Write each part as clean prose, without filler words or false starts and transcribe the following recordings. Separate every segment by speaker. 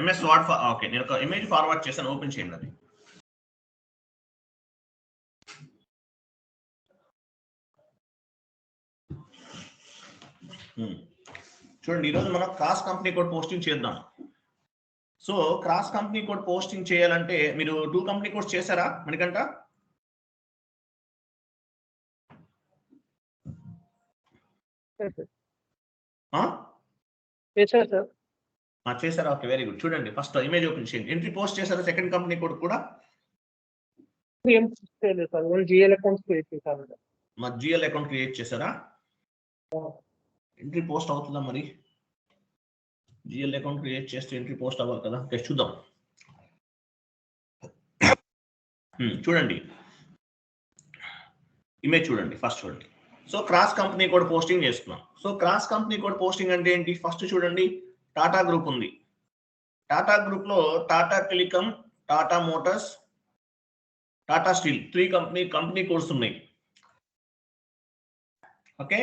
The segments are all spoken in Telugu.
Speaker 1: ఎంఎస్ వర్డ్ ఓకే, నేను ఒక ఇమేజ్ ఫార్వర్డ్ చేశాను, ఓపెన్ చేయండి అది. చూడండి, ఈరోజు మనం క్రాస్ కంపెనీ కోడ్ పోస్టింగ్ చేద్దాం. So cross company code posting చేయాలంటే మీరు 2 కంపెనీ కోడ్స్ చేశారా మనకంట? చేశారా? Okay, very good. చూడండి, ఫస్ట్ ఇమేజ్ ఓపెన్ చేయండి. ఎంట్రీ పోస్ట్ చేశారా సెకండ్ కంపెనీ కోడ్ కూడా?
Speaker 2: జిఎల్ అకౌంట్ క్రియేట్ చేశారు.
Speaker 1: మా జిఎల్ అకౌంట్ క్రియేట్ చేశారా? ఎంట్రీ పోస్ట్ అవుతుందా మరి? జిఎల్ అకౌంట్ క్రియేట్ చేస్తే ఎంట్రీ పోస్ట్ అవ్వాలి కదా. చూద్దాం. చూడండి, ఇమేజ్ చూడండి, ఫస్ట్ చూడండి. So cross company code posting చేస్తున్నాం. So cross company code posting అంటే ఏంటి? ఫస్ట్ చూడండి, టాటా గ్రూప్ ఉంది. టాటా గ్రూప్ లో Tata telecom, Tata Motors, Tata steel 3 company codes ఉన్నాయి. ఓకే,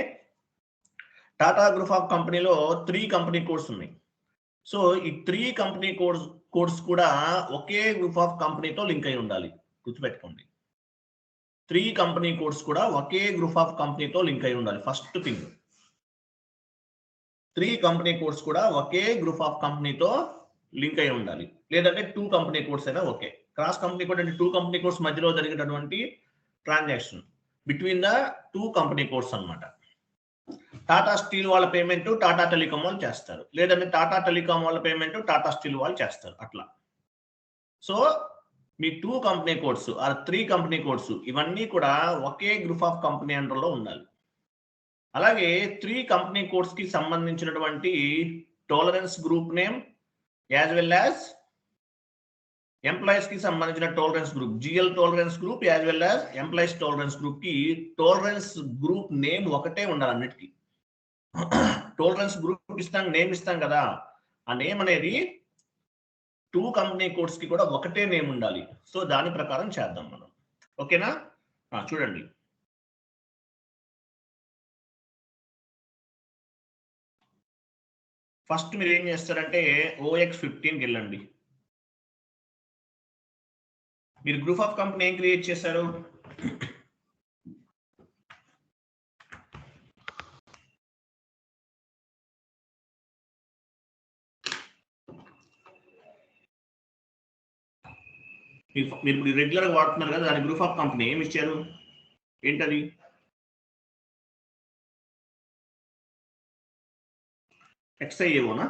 Speaker 1: టాటా గ్రూప్ ఆఫ్ కంపెనీలో 3 కంపెనీ కోడ్స్ ఉన్నాయి. సో ఈ 3 కంపెనీ కోడ్స్ కూడా ఒకే గ్రూప్ ఆఫ్ కంపెనీతో లింక్ అయి ఉండాలి. గుర్తుపెట్టుకోండి, 3 కంపెనీ కోడ్స్ కూడా ఒకే గ్రూప్ ఆఫ్ కంపెనీతో లింక్ అయి ఉండాలి. ఫస్ట్ థింగ్, 3 కంపెనీ కోడ్స్ కూడా ఒకే గ్రూప్ ఆఫ్ కంపెనీతో లింక్ అయి ఉండాలి. లేదంటే 2 కంపెనీ కోడ్స్ అయినా ఓకే. క్రాస్ కంపెనీ కోడ్ అంటే 2 కంపెనీ కోడ్స్ మధ్యలో జరిగినటువంటి transaction between the 2 company codes అన్నమాట. టాటా స్టీల్ వాళ్ళ పేమెంట్ టాటా టెలికాం వాళ్ళు చేస్తారు, లేదంటే టాటా టెలికాం వాళ్ళ పేమెంట్ టాటా స్టీల్ వాళ్ళు చేస్తారు, అట్లా. సో మీ 2 company codes or 3 company codes ఇవన్నీ కూడా ఒకే గ్రూప్ ఆఫ్ కంపెనీ అండర్లో ఉండాలి. అలాగే 3 కంపెనీ కోడ్స్ కి సంబంధించినటువంటి tolerance group name as well as employees కి సంబంధించిన tolerance group, GL tolerance group as well as employees tolerance group కి టాలరెన్స్ గ్రూప్ నేమ్ ఒకటే ఉండాలి అన్నిటికీ. టాలరెన్స్ గ్రూప్ ఇస్తాం, నేమ్ ఇస్తాం కదా, ఆ నేమ్ అనేది 2 కంపెనీ కోడ్స్ కి కూడా ఒకటే నేమ్ ఉండాలి. సో దాని ప్రకారం చేద్దాం మనం. ఓకేనా? చూడండి, ఫస్ట్ మీరు ఏం చేస్తారంటే OX15కి వెళ్ళండి. మీరు గ్రూప్ ఆఫ్ కంపెనీ ఏం క్రియేట్ చేశారు? మీరు రెగ్యులర్ గా వాడుతున్నారు కదా, దాని గ్రూప్ ఆఫ్ కంపెనీ ఏమి ఇచ్చారు? ఏంటది? XIAOనా?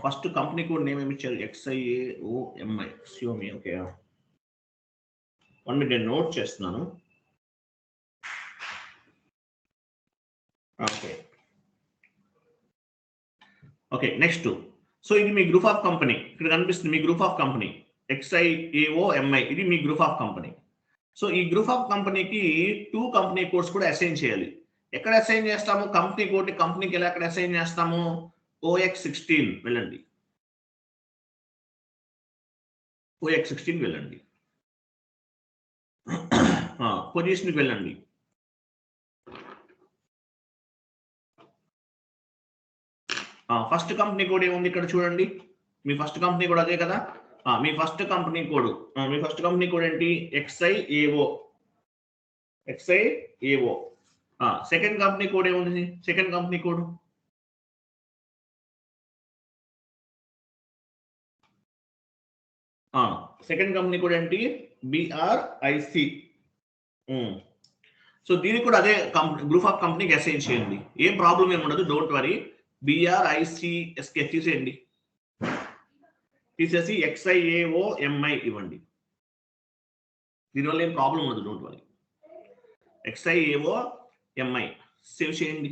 Speaker 1: ఫస్ట్ కంపెనీ కోడ్ నేమ్ ఏమి ఇచ్చారు? XIAOMI. Xiaomi. ఓకే, 1 మినిట్ నేను నోట్ చేస్తున్నాను. Okay, next. సో ఇది మీ గ్రూప్ ఆఫ్ కంపెనీ, ఇక్కడ కనిపిస్తుంది మీ గ్రూప్ ఆఫ్ కంపెనీ XIAOMI. ఇది మీ గ్రూప్ ఆఫ్ కంపెనీ. సో ఈ గ్రూప్ ఆఫ్ కంపెనీకి 2 కంపెనీ కోడ్స్ కూడా అసైన్ చేయాలి. ఎక్కడ అసైన్ చేస్తాము? కంపెనీ కోడ్ కంపెనీకి ఎలా ఎక్కడ అసైన్ చేస్తాము? OX16 వెళ్ళండి. OX16 వెళ్ళండి. పొజిషన్కి వెళ్ళండి. ఫస్ట్ కంపెనీ కోడ్ ఏముంది ఇక్కడ చూడండి. మీ ఫస్ట్ కంపెనీ కోడ్ అదే కదా. మీ ఫస్ట్ కంపెనీ కోడ్ ఏంటి? XIAO. సెకండ్ కంపెనీ కోడ్ ఏముంది? సెకండ్ కంపెనీ కోడ్ ఏంటి? BRIC. సో దీనికి కూడా అదే గ్రూప్ ఆఫ్ కంపెనీకి అసైన్ చేయండి. ఏం ప్రాబ్లం ఏమి ఉండదు, డోంట్ వరీ. BRIC తీసేయండి, తీసేసి XIAOMI ఇవ్వండి. దీనివల్ల ఏం ప్రాబ్లం ఉండదు, డోంట్ వరీ. XIAOMI సేవ్ చేయండి.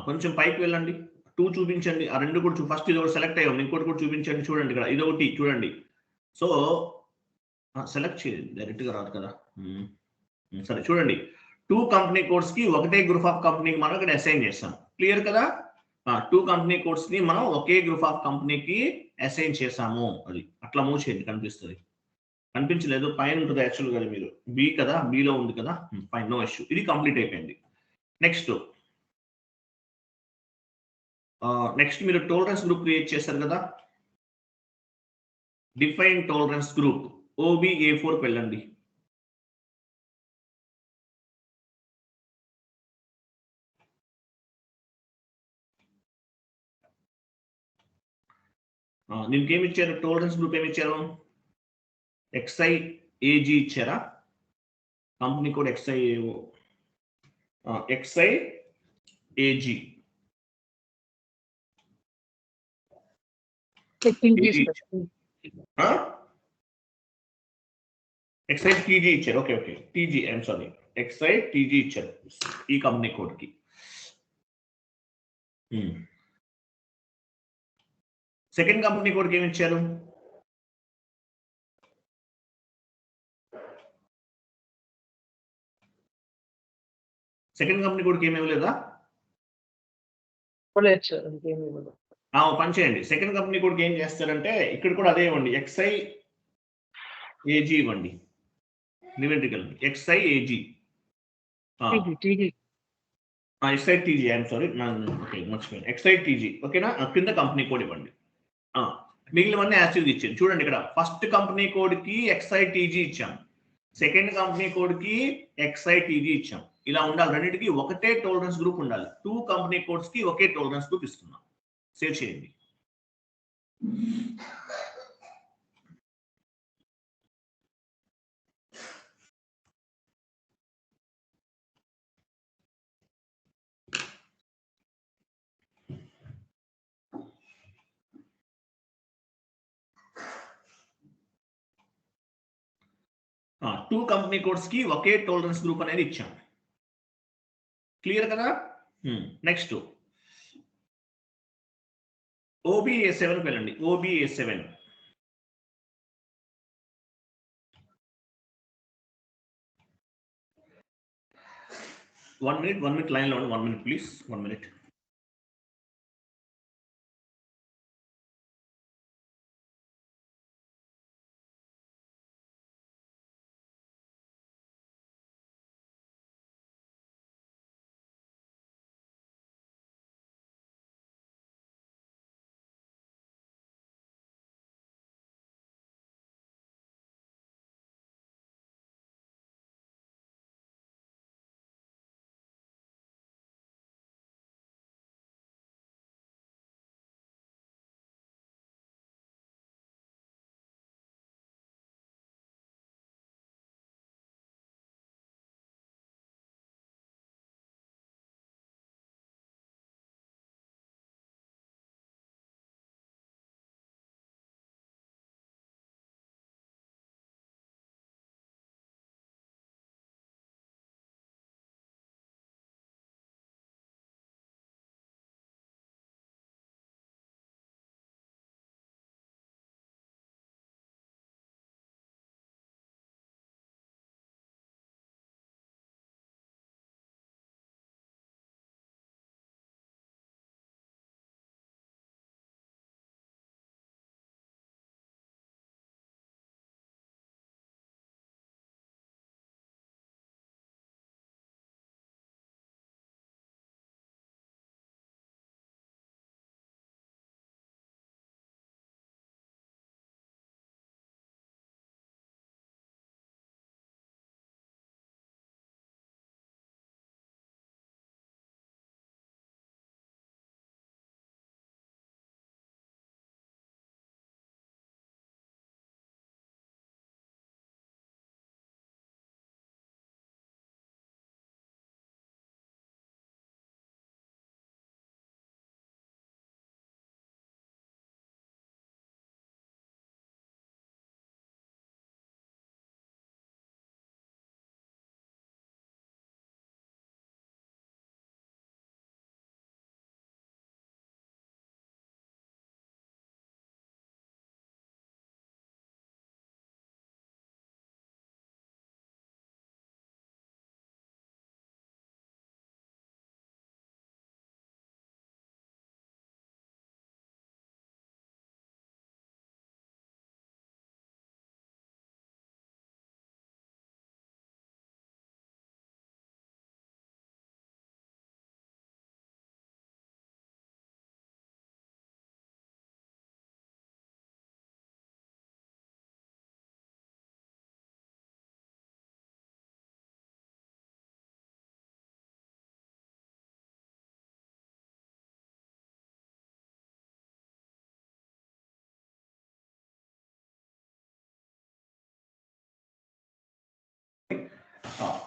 Speaker 1: కొంచెం పైకి వెళ్ళండి, 2 చూపించండి. ఆ 2 కూడా ఫస్ట్ ఇది ఒకటి సెలెక్ట్ అయ్యాం, ఇంకోటి కూడా చూపించండి. చూడండి ఇక్కడ ఇది ఒకటి చూడండి. సో సెలెక్ట్ చేయండి, డైరెక్ట్గా రాదు కదా. సరే చూడండి, 2 కంపెనీ కోడ్స్ కి ఒకటే గ్రూప్ ఆఫ్ కంపెనీకి మనం ఇక్కడ అసైన్ చేస్తాం. క్లియర్ కదా? 2 కంపెనీ కోడ్స్ ని మనం ఒకే గ్రూప్ ఆఫ్ కంపెనీకి అసైన్ చేసాము. అది అట్లా మూవ్ చేయండి, కనిపిస్తుంది. అనిపించలేదు, పైన ఉంటుంది యాక్చువల్ గా మీరు బి కదా, బిలో ఉంది కదా, ఫైన్, నో ఇష్యూ. ఇది కంప్లీట్ అయిపోయింది. నెక్స్ట్ మీరు టోలరెన్స్ గ్రూప్ క్రియేట్ చేశారు కదా, డిఫైన్ టోలరెన్స్ గ్రూప్ OBA4 వెళ్ళండి. దీనికి ఏమి ఇచ్చారు, టోలరెన్స్ గ్రూప్ ఏమి ఇచ్చారు, XIAG ఇచ్చారా, కంపెనీ కోడ్ XIAG XITG ఇచ్చారు. Okay okay, TG, I'm sorry, XITG ఇచ్చారు ఈ కంపెనీ కోడ్ కి. సెకండ్ కంపెనీ కోడ్కి ఏమి ఇచ్చారు, సెకండ్ కంపెనీ కోడ్కి ఏమి ఇవ్వలేదా, పని చేయండి. సెకండ్ కంపెనీ కోడ్కి ఏం చేస్తారంటే ఇక్కడ కూడా అదే ఇవ్వండి, XIAG ఇవ్వండి, numerical XIAG, XITG, I'm sorry, okay మర్చిపోయాను, XITG. ఓకేనా, కింద కంపెనీ కోడ్ ఇవ్వండి. మిగిలినవన్నీ యాక్చువల్గా ఇచ్చాను. చూడండి ఇక్కడ ఫస్ట్ కంపెనీ కోడ్ కి XITG ఇచ్చాం, సెకండ్ కంపెనీ కోడ్ కి XITG ఇచ్చాం. ఇలా ఉండాలి, రెండింటికి ఒకటే టోలరెన్స్ గ్రూప్ ఉండాలి. 2 కంపెనీ కోడ్స్ కి ఒకే టోలరెన్స్ గ్రూప్ ఇస్తున్నాం. సేవ్ చేయండి. టూ కంపెనీ కోడ్స్ కి ఒకే టోలరెన్స్ గ్రూప్ అనేది ఇచ్చాం. క్లియర్ కదా. నెక్స్ట్ OBA7 వెళ్ళండి. OBA7 1 minute లైన్ లో 1 minute ప్లీజ్, 1 minute.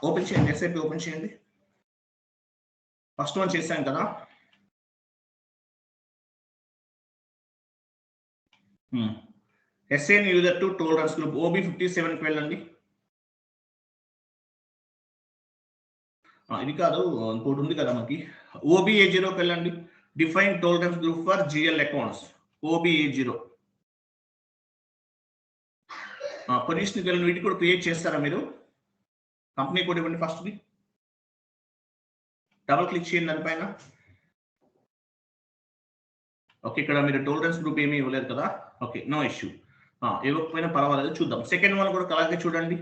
Speaker 1: ఓపెన్ చేయండి, ఎస్ఐపి ఓపెన్ చేయండి. ఫస్ట్ వన్ చేశాం కదా. ఎస్ఐన్ యూజర్ టు టోలరెన్స్ గ్రూప్ OB57కి వెళ్ళండి. ఇది కాదు, ఇంకోటి ఉంది కదా మనకి. OBA0కి వెళ్ళండి. Define tolerance group for GL accounts OBA0. పొజిషన్కి వెళ్ళిన వీటికి కూడా క్రియేట్ చేస్తారా మీరు? కంపెనీ కోడ్ ఇవ్వండి ఫస్ట్ది. డబుల్ క్లిక్ చేయండి దానిపైన. ఓకే, ఇక్కడ మీరు టోలరెన్స్ గ్రూప్ ఏమీ ఇవ్వలేదు కదా. Okay, no issue. ఇవ్వకపోయినా పర్వాలేదు, చూద్దాం. సెకండ్ వన్ కూడా అలాగే చూడండి.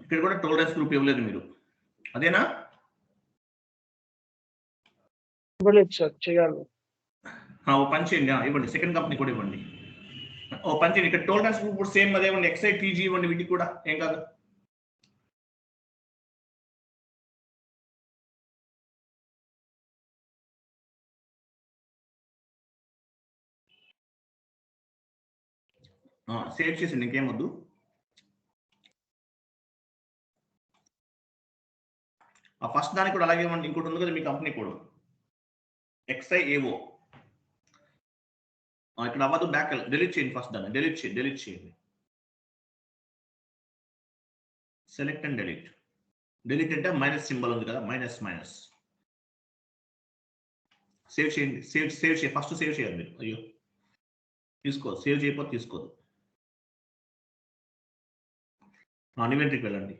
Speaker 1: ఇక్కడ కూడా టోలరెన్స్ గ్రూప్ ఇవ్వలేదు మీరు, అదేనా?
Speaker 2: ఇవ్వలేదు సార్, చేయాలి.
Speaker 1: ఓ పని చేయండి, ఇవ్వండి. సెకండ్ కంపెనీ కూడా ఇవ్వండి. ఓ పని చేయండి, ఇక్కడ టోలరెన్స్ గ్రూప్ కూడా సేమ్ అదే ఇవ్వండి. XITG ఇవ్వండి వీటికి కూడా, ఏం కాదు. సేవ్ చేసింది, ఇంకేమొద్దు. ఫస్ట్ దానికి కూడా అలాగే ఇవ్వండి. ఇంకోటి ఉంది కదా మీ కంపెనీ కోడ్ XIAO. ఇక్కడ అవ్వదు, బ్యాక్ డిలీట్ చేయండి. ఫస్ట్ దాన్ని డిలీట్ చేయండి. Select and delete. డిలీట్ అంటే మైనస్ సింబల్ ఉంది కదా, మైనస్. సేవ్ చేయండి. సేవ్ చేయండి, ఫస్ట్ సేవ్ చేయాలి మీరు. అయ్యో, తీసుకోదు, సేవ్ చేయకపోతే తీసుకోదు. ఇన్వెంటరీకి వెళ్ళండి.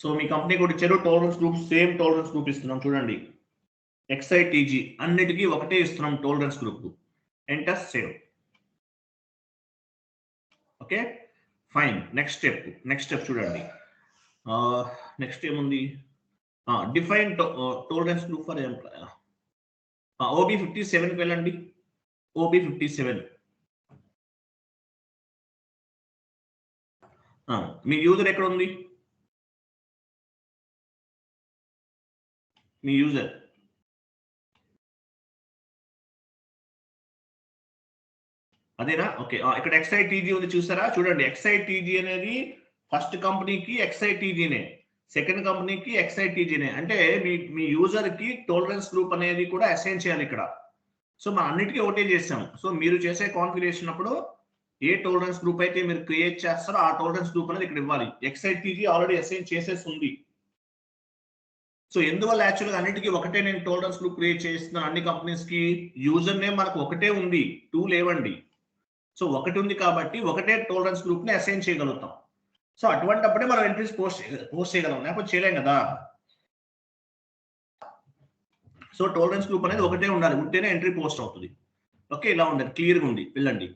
Speaker 1: సో మీ కంపెనీ కూడా ఇచ్చారు tolerance group, same tolerance group ఇస్తున్నాం చూడండి. XITG అన్నిటికీ ఒకటే ఇస్తున్నాం tolerance group. Enter, save. Okay, fine. Next step చూడండి. నెక్స్ట్ ఏముంది? Define tolerance group for employee. OB57కి వెళ్ళండి. OB57. మీ యూజర్ ఎక్కడ ఉంది? మీ యూజర్ అదేనా? ఓకే, ఇక్కడ XITG ఉంది చూసారా? చూడండి, XITG అనేది ఫస్ట్ కంపెనీకి XITGనే, సెకండ్ కంపెనీకి XITGనే. అంటే మీ యూజర్ కి టోలరెన్స్ గ్రూప్ అనేది కూడా అసైన్ చేయాలి ఇక్కడ. సో మనం అన్నిటికీ ఒకటే చేసాం. సో మీరు చేసే కాన్ఫిగరేషన్ అప్పుడు ఏ టోలరెన్స్ గ్రూప్ అయితే మీరు క్రియేట్ చేస్తారో ఆ టోలరెన్స్ గ్రూప్ అనేది ఇక్కడ ఇవ్వాలి. XITG ఆల్రెడీ అసైన్ చేసేసి ఉంది. సో ఎందువల్ల యాక్చువల్గా అన్నిటికీ ఒకటే నేను టోలరెన్స్ గ్రూప్ క్రియేట్ చేస్తున్నాను అన్ని కంపెనీస్ కి? యూజర్ నేమ్ మనకు ఒకటే ఉంది, 2 లేవండి. సో ఒకటి ఉంది కాబట్టి ఒకటే టోలరెన్స్ గ్రూప్ ని అసైన్ చేయగలుగుతాం. సో అటువంటిప్పుడే మనం ఎంట్రీస్ పోస్ట్ చేయగలం, లేకపోతే చేయలేం కదా. సో టోలరెన్స్ గ్రూప్ అనేది ఒకటే ఉండాలి, ఉంటేనే ఎంట్రీ పోస్ట్ అవుతుంది. ఓకే, ఇలా ఉండదు, క్లియర్గా ఉంది. వెళ్ళండి.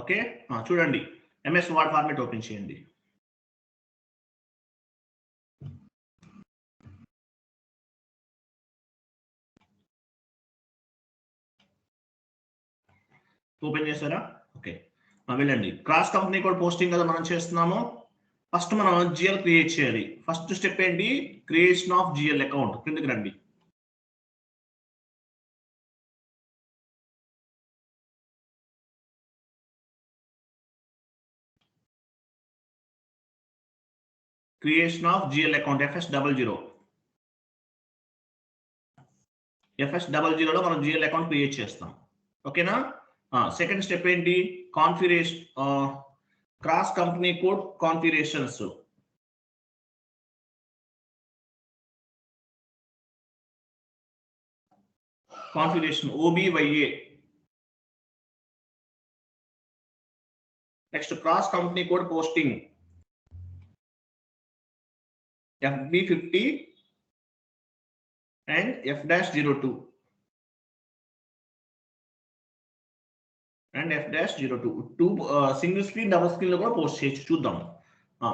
Speaker 1: ఓకే, చూడండి, MS వర్డ్ ఫార్మాట్ ఓపెన్ చేయండి. ఓపెన్ చేశారా? ఓకే, వెళ్ళండి. క్రాస్ కంపెనీ కోడ్ పోస్టింగ్ కదా మనం చేస్తున్నాము. ఫస్ట్ మనం GL క్రియేట్ చేయాలి. ఫస్ట్ స్టెప్ ఏంటి? Creation of GL account. కిందకి రండి. Creation of GL account FS00. FS00లో మనం GL అకౌంట్ క్రియేట్ చేస్తాం. ఓకేనా? సెకండ్ స్టెప్ ఏంటి? Configuration, cross company code configurations. Configuration OBYA. Next cross company code posting FB50 and F-02 and F-02. 2 single screen, double screen లో కూడా పోస్ట్ చేయొచ్చు. చూద్దాం.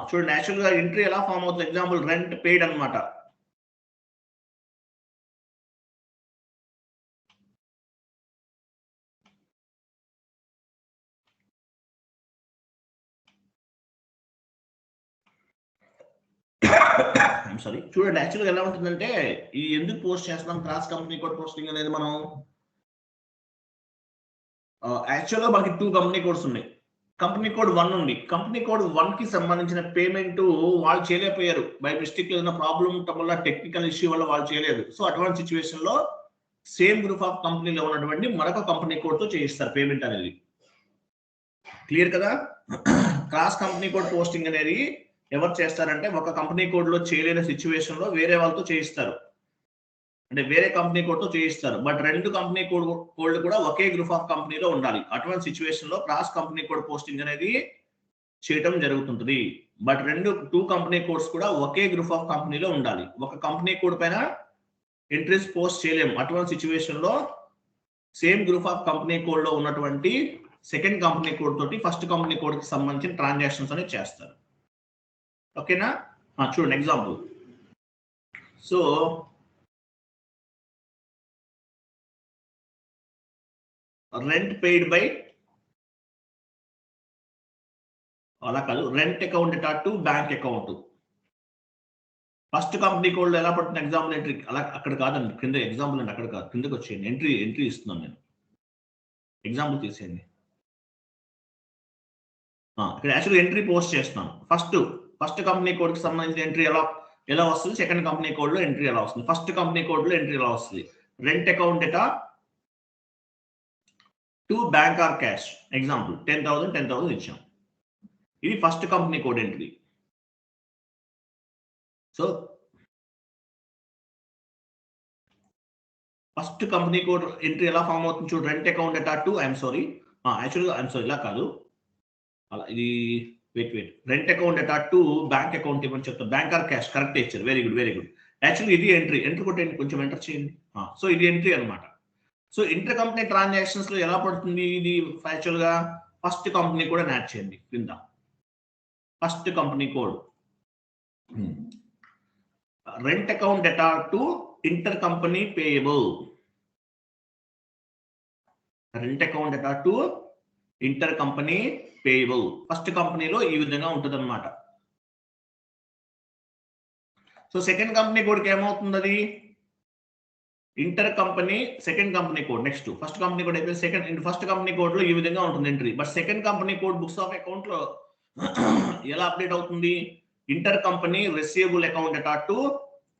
Speaker 1: చూడండి, నేచురల్ గా ఎంట్రీ ఎలా ఫామ్ అవుతుంది. ఎగ్జాంపుల్ రెంట్ పెయిడ్ అన్నమాట. సారీ చూడండి, యాక్చువల్గా ఎలా ఉంటుందంటే ఈ ఎందుకు పోస్ట్ చేస్తున్నాం క్రాస్ కంపెనీ కోడ్ పోస్టింగ్ అనేది మనం యాక్చువల్గా మనకి 2 కంపెనీ కోడ్స్ ఉన్నాయి. కంపెనీ కోడ్ 1 ఉంది. కంపెనీ కోడ్ 1 కి సంబంధించిన పేమెంట్ వాళ్ళు చేయలేకపోయారు. బై మిస్టేక్ ఏదైనా ప్రాబ్లం ఉండటం వల్ల, టెక్నికల్ ఇష్యూ వల్ల వాళ్ళు చేయలేదు. సో అటువంటి సిచ్యువేషన్ లో సేమ్ గ్రూప్ ఆఫ్ కంపెనీలో ఉన్నటువంటి మరొక కంపెనీ కోడ్ తో చేయిస్తారు పేమెంట్ అనేది. క్లియర్ కదా? క్రాస్ కంపెనీ కోడ్ పోస్టింగ్ అనేది ఎవరు చేస్తారంటే ఒక కంపెనీ కోడ్ లో చేయలేని సిచ్యువేషన్ లో వేరే వాళ్ళతో చేయిస్తారు, అంటే వేరే కంపెనీ కోడ్ తో చేయిస్తారు. బట్ 2 కంపెనీ కోడ్ కూడా ఒకే గ్రూప్ ఆఫ్ కంపెనీలో ఉండాలి. అటువంటి సిచ్యువేషన్ లో క్రాస్ కంపెనీ కోడ్ పోస్టింగ్ అనేది చేయటం జరుగుతుంటుంది. బట్ 2 కంపెనీ కోడ్స్ కూడా ఒకే గ్రూప్ ఆఫ్ కంపెనీలో ఉండాలి. ఒక కంపెనీ కోడ్ పైన ఎంట్రీస్ పోస్ట్ చేయలేము. అటువంటి సిచ్యువేషన్ లో same group of company code లో ఉన్నటువంటి సెకండ్ కంపెనీ కోడ్ తోటి ఫస్ట్ కంపెనీ కోడ్ కి సంబంధించిన ట్రాన్సాక్షన్స్ అనేది చేస్తారు. ఓకేనా? చూడండి example. So rent paid by, అలా కాదు, rent account to bank account. First company code లో ఎలా పడుతుంది ఎగ్జాంపుల్ ఎంట్రీ, అలా అక్కడ కాదండి, కింద ఎగ్జాంపుల్ అండి, అక్కడ కాదు, కిందకి వచ్చేయండి. ఎంట్రీ ఇస్తున్నాను నేను, ఎగ్జాంపుల్ తీసేయండి. ఇక్కడ యాక్చువల్గా ఎంట్రీ పోస్ట్ చేస్తున్నాను. ఫస్ట్ కంపెనీ కోడ్ కి సంబంధించిన ఎంట్రీ ఎలా వస్తుంది, సెకండ్ కంపెనీ కోడ్ లో ఎంట్రీ ఎలా వస్తుంది, ఫస్ట్ కంపెనీ కోడ్ లో ఎంట్రీ ఎలా వస్తుంది. Rent account to bank or cash, example 10,000 ఇచ్చాం. ఇది first company code entry. So first company code entry ఎలా ఫామ్ అవుతుంది చూడు, రెంట్ అకౌంట్ టు యాక్చువల్గా ఇలా కాదు, అలా ఇది wait rent account to bank account ఇవ్వని చెప్తాను. బ్యాంక్ ఆర్ క్యాష్ కరెక్ట్ ఇచ్చారు, వెరీ గుడ్. యాక్చువల్లీ ఇది ఎంట్రీ కొట్టండి, కొంచెం ఎంటర్ చేయండి. సో ఇది ఎంట్రీ అనమాట. సో ఇంటర్ కంపెనీ ట్రాన్సాక్షన్స్ లో ఎలా పడుతుంది ఇది, యాక్చువల్ గా ఫస్ట్ కంపెనీ కూడా యాడ్ చేయండి కింద. First company code rent account to inter company payable. Rent account to inter company payable first కంపెనీలో ఈ విధంగా ఉంటుంది అనమాట. సో సెకండ్ కంపెనీ కోడ్కి ఏమవుతుంది, అది inter company second company code. Next first company code అయిపోయి ఫస్ట్ కంపెనీ కోడ్ లో ఈ విధంగా ఉంటుంది entry. But second company code books of account లో ఎలా అప్డేట్ అవుతుంది, inter company receivable account to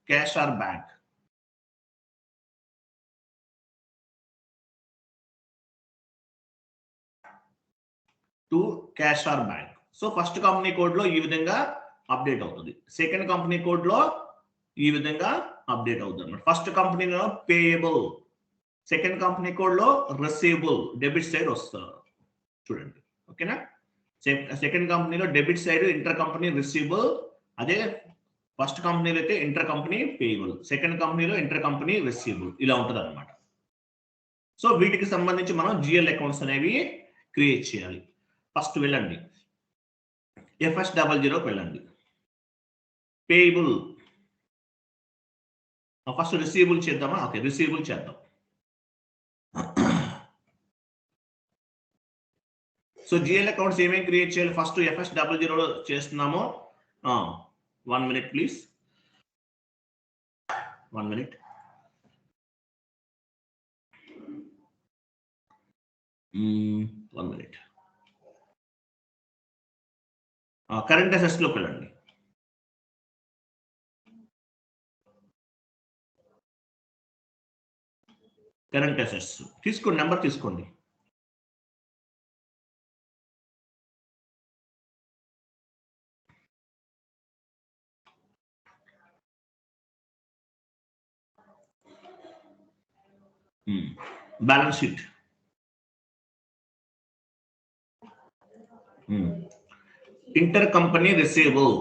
Speaker 1: cash or bank. To cash or bank. So first company code లో ఈ విధంగా అప్డేట్ అవుతుంది, సెకండ్ కంపెనీ కోడ్ లో ఈ విధంగా అప్డేట్ అవుతుంది అన్నమాట. ఫస్ట్ కంపెనీలో పేయబుల్, సెకండ్ కంపెనీ కోడ్ లో రిసీవబుల్, డెబిట్ సైడ్ వస్తారు చూడండి. ఓకేనా? సెకండ్ కంపెనీలో debit side inter company receivable, అదే ఫస్ట్ కంపెనీలో అయితే ఇంటర్ కంపెనీ పేయబుల్, సెకండ్ కంపెనీలో ఇంటర్ కంపెనీ రిసీవబుల్, ఇలా ఉంటుంది అనమాట. సో వీటికి సంబంధించి మనం జిఎల్ అకౌంట్స్ అనేవి క్రియేట్ చేయాలి. ఫస్ట్ వెళ్ళండి FS00కి వెళ్ళండి, పేయబుల్. ఫస్ట్ రిసీవబుల్ చేద్దామా? ఓకే, రిసీవబుల్ చేద్దాం. సో జిఎల్ అకౌంట్స్ ఏమేమి క్రియేట్ చేయాలి, ఫస్ట్ FS00 చేస్తున్నామో. 1 minute please, 1 minute. Current assets లోకి వెళ్ళండి. కరెంట్ అసెట్స్ తీసుకోండి, నెంబర్ తీసుకోండి. Balance sheet, inter company receivable,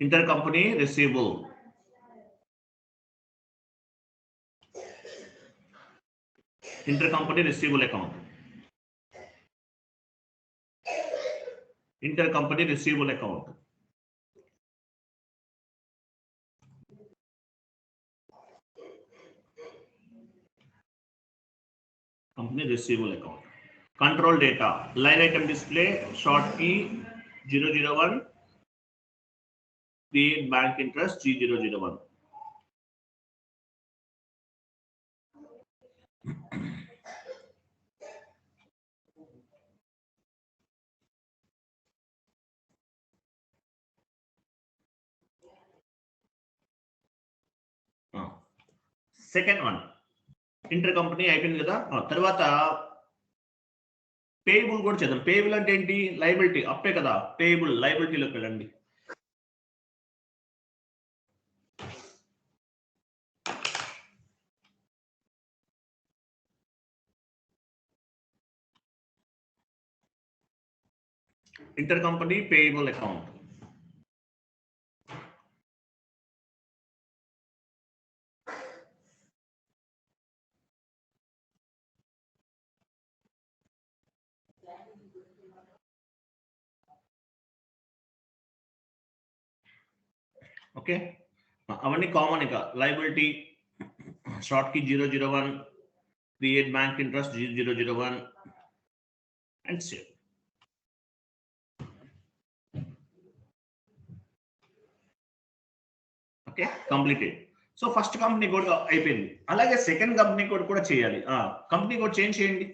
Speaker 1: inter company receivable, inter company receivable account, inter company receivable account. Company receivable account. Control data. Line item display. Short key 001. Create bank interest G001. Second one inter company అయిపోయింది కదా. తర్వాత పేయబుల్ కూడా చేద్దాం. పేయబుల్ అంటే ఏంటి? లైబిలిటీ, అప్పే కదా. పేయబుల్ లైబిలిటీలోకి వెళ్ళండి. Inter company payable account. Okay, అవన్నీ కామన్. ఇక లైబిలిటీ షార్ట్ కి 001, create bank interest G001 and save. Okay, completed. So first company code అయిపోయింది. అలాగే సెకండ్ కంపెనీ కోడ్ కూడా చేయాలి. కంపెనీ కోడ్ చేంజ్ చేయండి.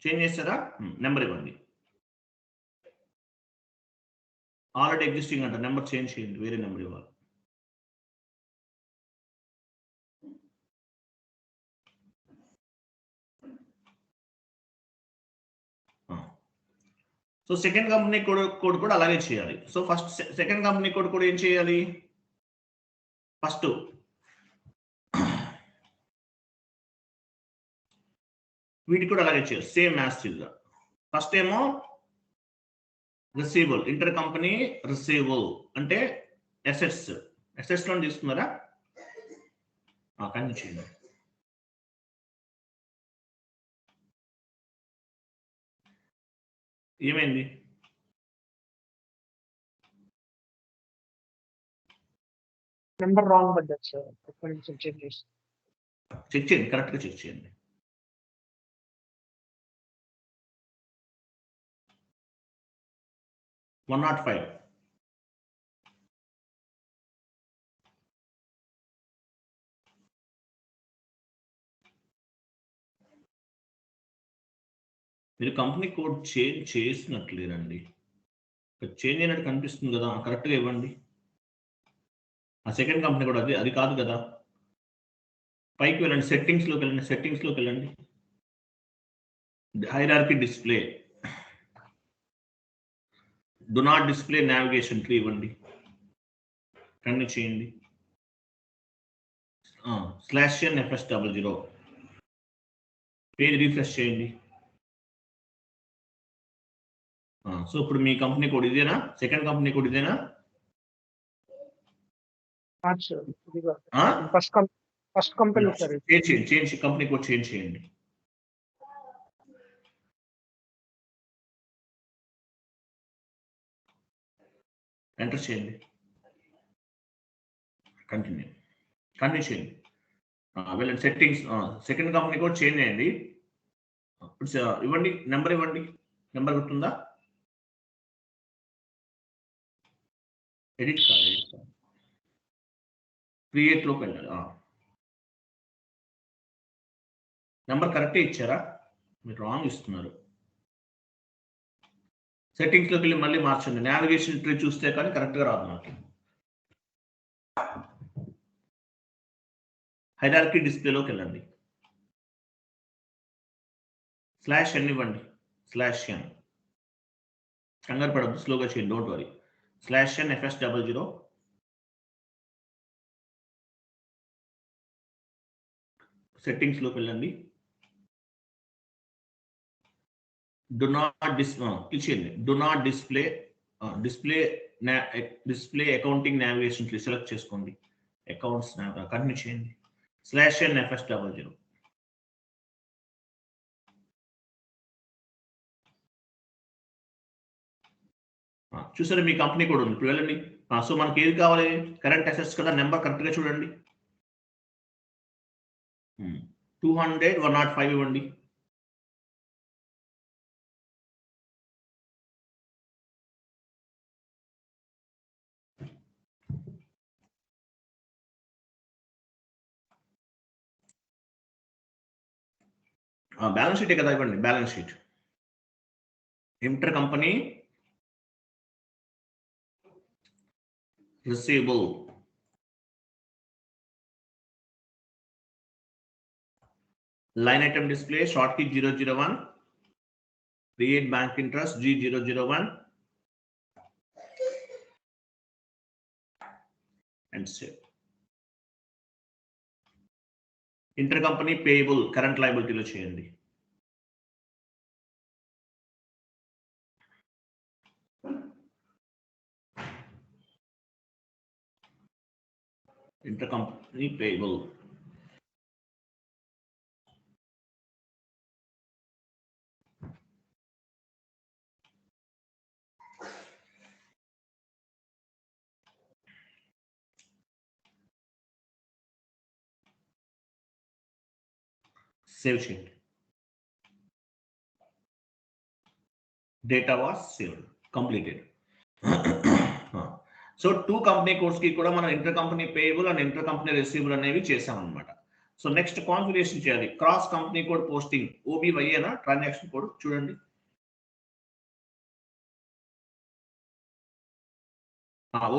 Speaker 1: చేంజ్ చేస్తారా? నెంబర్ ఇవ్వండి. ఆల్రెడీ ఎగ్జిస్టింగ్ అంట, నెంబర్ చేంజ్ చేయండి, వేరే నెంబర్ ఇవ్వాలి. సో సెకండ్ కంపెనీ కోడ్ కూడా అలాగే చేయాలి. So first second company code కూడా ఏం చేయాలి? ఫస్ట్ వీటికి కూడా అలాగే చేయాలి, సేమ్ మ్యాథ్స్. ఫస్ట్ ఏమో రిసీవబుల్, ఇంటర్ కంపెనీ రిసీవబుల్ అంటే అసెట్స్ లో తీసుకున్నారా? కంటిన్యూ చేయండి. ఏమైంది?
Speaker 2: నెంబర్ రాంగ్ పడ్డది సార్. చెక్
Speaker 1: చేయండి, కరెక్ట్ గా చెక్ చేయండి. $105. మీరు కంపెనీ కోడ్ చేంజ్ చేసినట్లేదండి. చేంజ్ అయినట్టు కనిపిస్తుంది కదా, కరెక్ట్గా ఇవ్వండి. ఆ సెకండ్ కంపెనీ కూడా అది కాదు కదా. పైకి వెళ్ళండి, సెట్టింగ్స్లోకి వెళ్ళండి. Hierarchy display, do not display navigation tree ఇవ్వండి, కంటిన్యూ చేయండి. /n FS00 పేజ్ రీఫ్రెష్ చేయండి. సో ఇప్పుడు మీ కంపెనీ కోడ్ ఇదేనా? సెకండ్ కంపెనీ కోడ్ ఇదేనా?
Speaker 2: First company sir.
Speaker 1: Change company code change చేయండి. ఎంటర్ చేయండి, కంటిన్యూ చేయండి. వెళ్ళండి settings, second company code change చేయండి. ఇవ్వండి, నెంబర్ ఇవ్వండి. నెంబర్ గుర్తుందా? ఎడిట్ కాదు, క్రియేట్ లోకి వెళ్ళాలి. నెంబర్ కరెక్టే ఇచ్చారా? మీరు రాంగ్ ఇస్తున్నారు. సెట్టింగ్స్ లోకి వెళ్ళి మళ్ళీ మార్చండి. నావిగేషన్ ట్రీ చూస్తే కానీ కరెక్ట్ గా రాదు నాకు. హైరార్కీ డిస్ప్లేలోకి వెళ్ళండి. /n ఇవ్వండి, /n. కంగారు పడద్దు, స్లోగా చేయండి, don't worry. /n FS00 settings లోకి వెళ్ళండి. Do not display accounting navigation tree select చేసుకోండి. అకౌంట్స్ కంటిన్యూ చేయండి. /n FS00 చూసారా మీ కంపెనీ కూడా ఉంది. ఇప్పుడు వెళ్ళండి. సో మనకి ఏది కావాలి? కరెంట్ అసెట్స్ కదా, నెంబర్ కరెక్ట్గా చూడండి. 200 105 ఇవ్వండి. బ్యాలెన్స్ షీటే కదా, ఇవ్వండి balance sheet. Inter company receivable, line item display short key 001, create bank interest G001 and save. Intercompany payable current లయబిలిటీలో చేయండి. ఇంటర్కంపెనీ పేయబుల్, సేవ్ చేయండి. Data was saved, completed. So 2 company codes కి కూడా మనం inter company payable and inter company receivable అనేవి చేసాం అనమాట. సో నెక్స్ట్ కాన్ఫిగరేషన్ చేయాలి. క్రాస్ కంపెనీ కోడ్ పోస్టింగ్ ఓబీవైఏనా ట్రాన్సాక్షన్ కోడ్ చూడండి.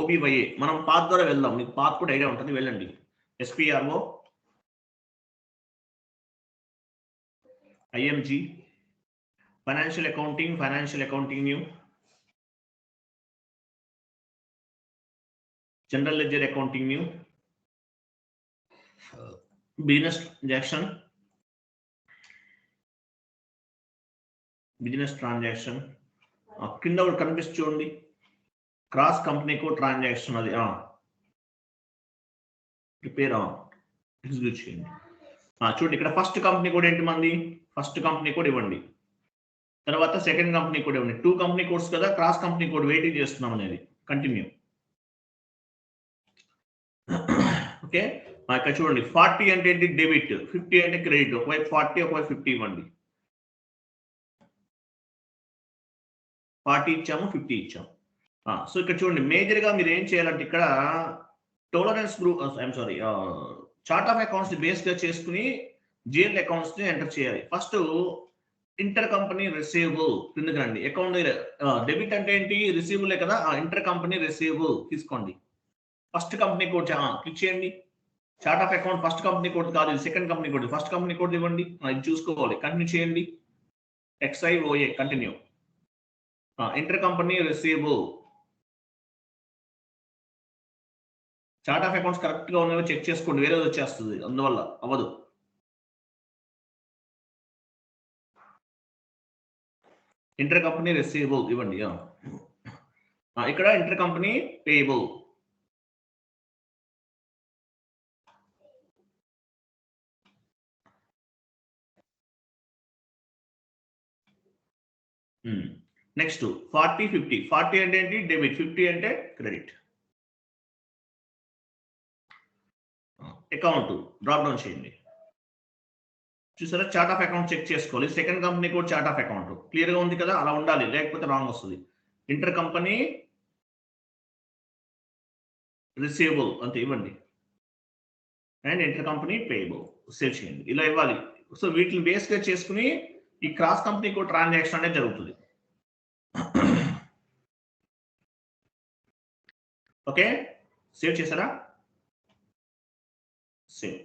Speaker 1: ఓబీవైఏ మనం పాత్ ద్వారా వెళ్దాం. మీకు పాత్ కూడా ఐడియా ఉంటుంది, వెళ్ళండి. ఎస్పీఆర్ఓ IMG financial accounting new, general ledger accounting new, business transaction కింద ఒకటి కనిపిస్తుంది చూడండి, క్రాస్ కంపెనీ కోడ్ ట్రాన్సాక్షన్. అది ప్రిపేర్ ఎగ్జిక్యూట్ చేయండి. చూడండి ఇక్కడ ఫస్ట్ కంపెనీ కోడ్ ఏంటి మంది, ఫస్ట్ కంపెనీ కోడ్ ఇవ్వండి. తర్వాత సెకండ్ కంపెనీ కోడ్ ఇవ్వండి. 2 కంపెనీ కోడ్స్ కదా, క్రాస్ కంపెనీ కోడ్ వెయిటింగ్ చేస్తున్నాం అనేది. కంటిన్యూ. ఓకే, ఇక్కడ చూడండి 40 అంటే ఏంటి, డెబిట్, 50 అంటే క్రెడిట్. ఒకవైపు 40 ఒకవైపు 50 ఇవ్వండి. 40 ఇచ్చాము, 50 ఇచ్చాము. సో ఇక్కడ చూడండి మేజర్ గా మీరు ఏం చేయాలంటే ఇక్కడ tolerance group chart of accounts base గా చేసుకుని జిఎల్ అకౌంట్స్ ని ఎంటర్ చేయాలి. ఫస్ట్ ఇంటర్ కంపెనీ రిసీవబుల్ కిందకి రండి. అకౌంట్ డెబిట్ అంటే ఏంటి, రిసీవబులే కదా. ఇంటర్ కంపెనీ రిసీవబుల్ తీసుకోండి. ఫస్ట్ కంపెనీ కోడ్ క్లిక్ చేయండి. Chart of account first company code కాదు, ఇది second company code. First company code ఇవ్వండి, ఇది చూసుకోవాలి. కంటిన్యూ చేయండి. XIOA continue. Inter company receivable, chart of accounts correct గా ఉన్నాయో చెక్ చేసుకోండి, వేరే వచ్చేస్తుంది, అందువల్ల అవ్వదు. ఇంటర్ కంపెనీ రిసీవబుల్ ఇవ్వండి. ఇక్కడ ఇంటర్ కంపెనీ పేయబుల్, నెక్స్ట్ 40 50. 40 అంటే ఏంటి, డెబిట్, 50 అంటే క్రెడిట్. అకౌంట్ డ్రాప్ డౌన్ చేయండి. చూసారా, చార్ట్ ఆఫ్ అకౌంట్ చెక్ చేసుకోవాలి. సెకండ్ కంపెనీ కూడా చార్ట్ ఆఫ్ అకౌంట్ క్లియర్ గా ఉంది కదా, అలా ఉండాలి, లేకపోతే రాంగ్ వస్తుంది. ఇంటర్ కంపెనీ రిసీవబుల్ అంతే ఇవ్వండి, and inter company payable save చేయండి. ఇలా ఇవ్వాలి. సో వీటిని బేస్ గా చేసుకుని ఈ క్రాస్ కంపెనీ కూడా ట్రాన్సాక్షన్ అనేది జరుగుతుంది. ఓకే, సేవ్ చేశారా? సేవ్.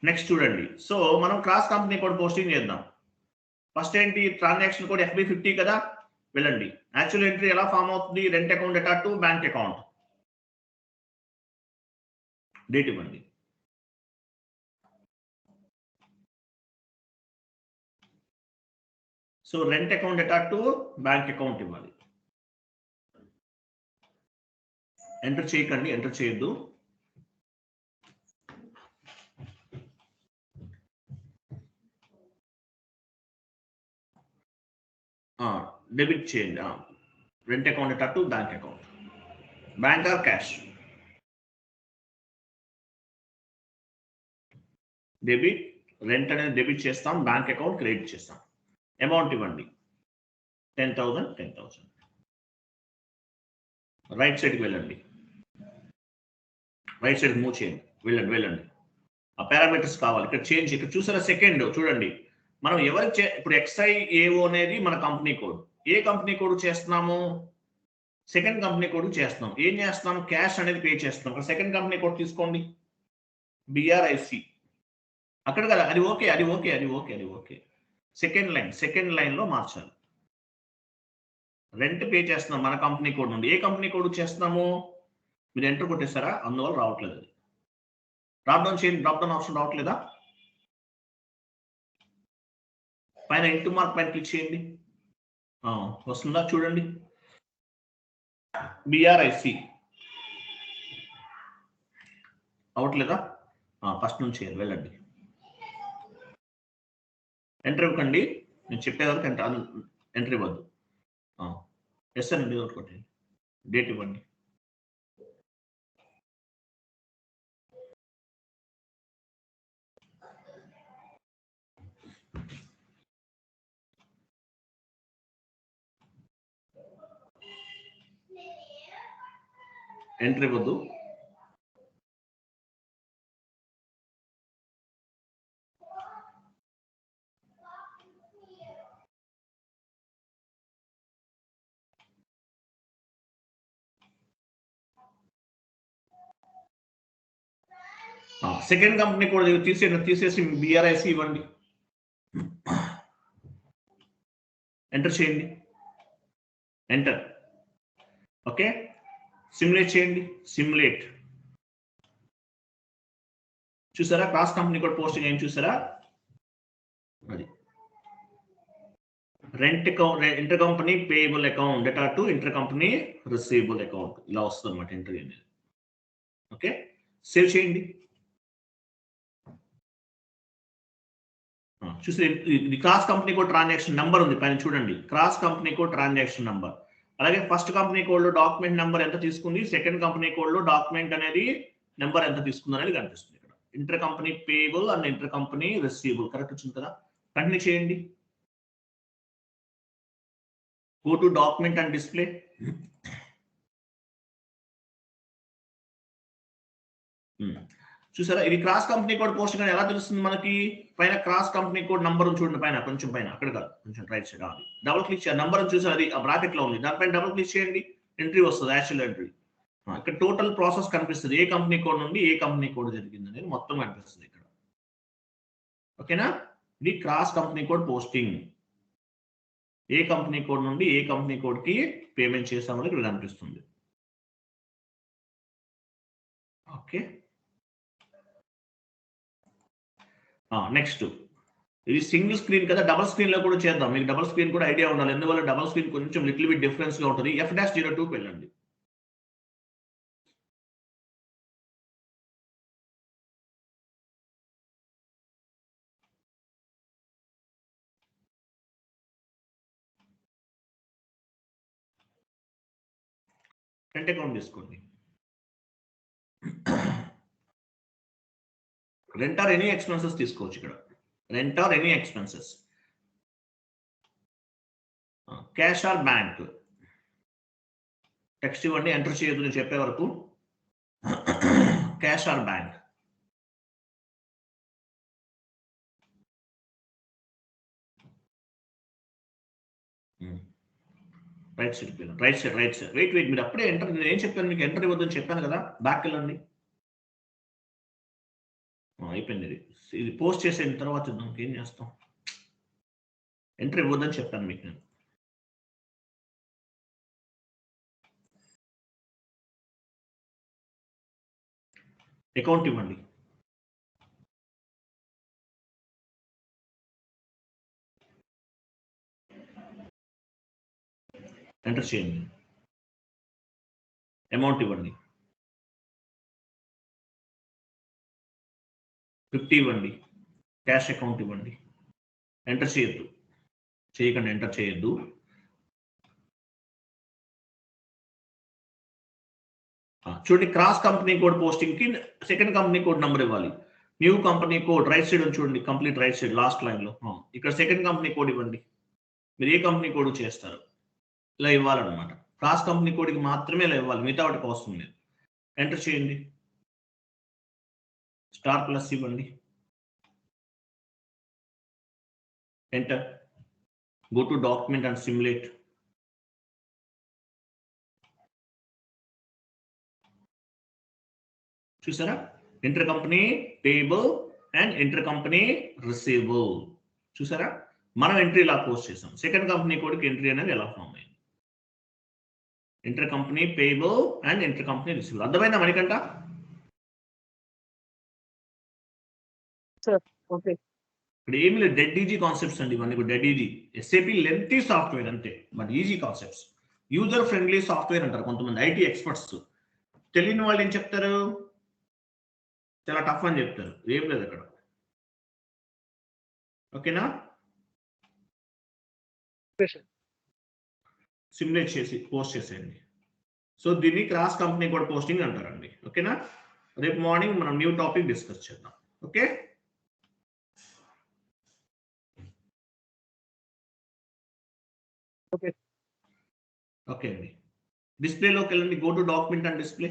Speaker 1: నెక్స్ట్ చూడండి. సో మనం క్రాస్ కంపెనీ కోడ్ పోస్టింగ్ చేద్దాం. ఫస్ట్ ఏంటి, ట్రాన్సాక్షన్ కోడ్ FB50 కదా, వెళ్ళండి. యాక్చువల్ ఎంట్రీ ఎలా ఫామ్ అవుతుంది, rent account data to bank account, date ఇవ్వండి. So rent account data to bank account ఇవ్వాలి. ఎంటర్ చేయకండి, ఎంటర్ చేయొద్దు. డెబిట్ చేయండి. Rent account to bank account, bank or cash. Debit, rent అనేది డెబిట్ చేస్తాం, బ్యాంక్ అకౌంట్ క్రెడిట్ చేస్తాం. అమౌంట్ ఇవ్వండి 10,000. 10,000 రైట్ సైడ్కి వెళ్ళండి, రైట్ సైడ్ మూవ్ చేయండి, వెళ్ళండి. ఆ పారామీటర్స్ కావాలి. ఇక్కడ చేంజ్, ఇక్కడ చూసారా సెకండ్ చూడండి, మనం ఎవరికి ఇప్పుడు XIAO అనేది మన కంపెనీ కోడ్. ఏ కంపెనీ కోడ్ చేస్తున్నాము? సెకండ్ కంపెనీ కోడ్ చేస్తున్నాం. ఏం చేస్తున్నాం? క్యాష్ అనేది పే చేస్తున్నాం. ఇక్కడ సెకండ్ కంపెనీ కోడ్ తీసుకోండి, BRIC. అక్కడ కదా, అది ఓకే. సెకండ్ లైన్ లో మార్చాలి. రెంట్ పే చేస్తున్నాం మన కంపెనీ కోడ్ నుండి. ఏ కంపెనీ కోడ్ చేస్తున్నాము? మీరు ఎంటర్ కొట్టేస్తారా? అందువల్ల రావట్లేదు. అది డ్రాప్ డౌన్ చేయండి, డ్రాప్ డౌన్ ఆప్షన్ రావట్లేదా? పైన ఇంటూ మార్క్ పైన క్లిక్ చేయండి, వస్తుందా చూడండి. BRIC అవట్లేదా? ఫస్ట్ నుంచి వెళ్ళండి, ఎంటర్ ఇవ్వకండి. నేను చెప్పే వరకు ఎంటర్ ఇవ్వద్దు. ఎస్ అండి, కొట్టండి, డేట్ ఇవ్వండి. ఎంటర్ ఇవ్వద్దు. సెకండ్ కంపెనీ కూడా తీసేసి BRIC ఇవ్వండి, ఎంటర్ చేయండి, ఎంటర్. ఓకే, సిమ్యులేట్ చేయండి, సిమ్యులేట్. చూసారా క్రాస్ కంపెనీ కోడ్ పోస్టింగ్ ఏం చూసారా? అది rent inter company payable account data to inter company receivable account, ఇలా వస్తుంది అనమాట ఎంట్రీ అనేది. ఓకే, సేవ్ చేయండి. చూసి ఇది cross company code transaction number ఉంది పైన చూడండి, cross company code transaction number. అలాగే ఫస్ట్ కంపెనీ కోడ్ లో డాక్యుమెంట్ నెంబర్ ఎంత తీసుకుంది, సెకండ్ కంపెనీ కోడ్ లో డాక్యుమెంట్ అనేది నెంబర్ ఎంత తీసుకుంది అనేది కనిపిస్తుంది ఇక్కడ. Inter company payable and inter company receivable correct వచ్చింది కదా. కంటిన్యూ చేయండి, go to document and display. చూసారా, ఇది క్రాస్ కంపెనీ కోడ్ పోస్టింగ్ అని ఎలా తెలుస్తుంది మనకి? పైన క్రాస్ కంపెనీ కోడ్ నంబర్ చూడండి, పైన కొంచెం పైన, అక్కడ కాదు కొంచెం రైట్ సైడ్. అది డబుల్ క్లిక్ చేయాలి, నంబర్ చూసారు, అది ఆ బ్రాకెట్ లో ఉంది, దానిపైన డబుల్ క్లిక్ చేయండి, ఎంట్రీ వస్తుంది, యాక్చువల్ ఎంట్రీ. ఇక్కడ టోటల్ ప్రాసెస్ కనిపిస్తుంది, ఏ కంపెనీ కోడ్ నుండి ఏ కంపెనీ కోడ్ జరిగింది అనేది మొత్తం కనిపిస్తుంది ఇక్కడ. ఓకేనా, ఇది క్రాస్ కంపెనీ కోడ్ పోస్టింగ్. ఏ కంపెనీ కోడ్ నుండి ఏ కంపెనీ కోడ్ కి పేమెంట్ చేసామని ఇక్కడ కనిపిస్తుంది. ఓకే, నెక్స్ట్ ఇది సింగిల్ స్క్రీన్ కదా, డబుల్ స్క్రీన్ లో కూడా చేద్దాం. మీకు డబుల్ స్క్రీన్ కూడా ఐడియా ఉండాలి, ఎందువల్ల డబుల్ స్క్రీన్ కొంచెం లిటిల్ బిట్ డిఫరెన్స్ గా ఉంటుంది. F-02కి వెళ్ళండి. రెంట్ అకౌంట్ తీసుకోండి. రెంట్ ఆర్ ఎనీ ఎక్స్పెన్సెస్ తీసుకోవచ్చు ఇక్కడ, rent or any expenses. Cash or bank, text ఇవ్వండి, ఎంటర్ చేయొద్దు నేను చెప్పే వరకు. Cash or bank, right side, right side. Wait మీరు అప్పుడే ఎంటర్, నేను ఏం చెప్పాను మీకు? ఎంటర్ ఇవ్వద్దని చెప్పాను కదా, బ్యాక్ వెళ్ళండి. అయిపోయింది, ఇది పోస్ట్ చేసిన తర్వాత చూద్దాం ఏం చేస్తాం. ఎంటర్ ఇవ్వద్దని చెప్పాను మీకు నేను. అకౌంట్ ఇవ్వండి, ఎంటర్ చేయండి, అమౌంట్ ఇవ్వండి, 50 ఇవ్వండి, క్యాష్ అకౌంట్ ఇవ్వండి, ఎంటర్ చేయొద్దు, చేయకండి, ఎంటర్ చేయొద్దు. చూడండి, క్రాస్ కంపెనీ కోడ్ పోస్టింగ్ కి సెకండ్ కంపెనీ కోడ్ నంబర్ ఇవ్వాలి. New company code right side చూడండి, complete right side last line లో ఇక్కడ సెకండ్ కంపెనీ కోడ్ ఇవ్వండి. మీరు ఏ కంపెనీ కోడ్ చేస్తారు ఇలా ఇవ్వాలన్నమాట. క్రాస్ కంపెనీ కోడ్కి మాత్రమే ఇలా ఇవ్వాలి, మిగతా వాటికి అవసరం లేదు. ఎంటర్ చేయండి, స్టార్ ప్లస్ ఇవ్వండి, enter. Go to document and simulate. చూసారా, inter company payable and inter company receivable. చూసారా, మనం ఎంట్రీ ఇలా పోస్ట్ చేసాం. సెకండ్ కంపెనీ కోడ్కి ఎంట్రీ అనేది ఎలా ఫామ్ అయింది. Inter company payable and inter company receivable. అర్థమైందా మనకంట?
Speaker 2: ఓకే.
Speaker 1: ఇక్కడ ఏమి లేదు, డెడ్ ఈజీ కాన్సెప్ట్స్ అండి ఇవన్నీ. Dead easy SAP lengthy software అంతే, but easy concepts. User friendly software అంటారు కొంతమంది ఐటీ ఎక్స్పర్ట్స్. తెలియని వాళ్ళు ఏం చెప్తారు, చాలా టఫ్ అని చెప్తారు. ఏం లేదు అక్కడ. ఓకేనా, సిమ్యులేట్ చేసి పోస్ట్ చేసేయండి. సో దీన్ని క్రాస్ కంపెనీ కూడా పోస్టింగ్ అంటారండి. ఓకేనా, రేపు మార్నింగ్ మనం న్యూ టాపిక్ డిస్కస్ చేద్దాం. ఓకే, ఓకే అండి. డిస్ప్లేలోకి వెళ్ళండి, go to document and display.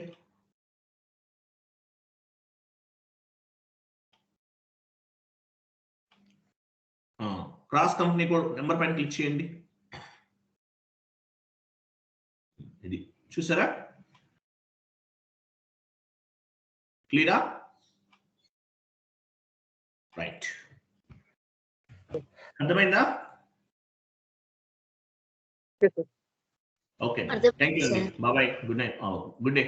Speaker 1: Cross company code number పైన క్లిక్ చేయండి. ఇది చూసారా, క్లియరా? రైట్, అర్థమైందా? ఓకే, థ్యాంక్ యూ అండి. Bye, good night, good day.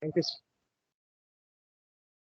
Speaker 2: Thank you.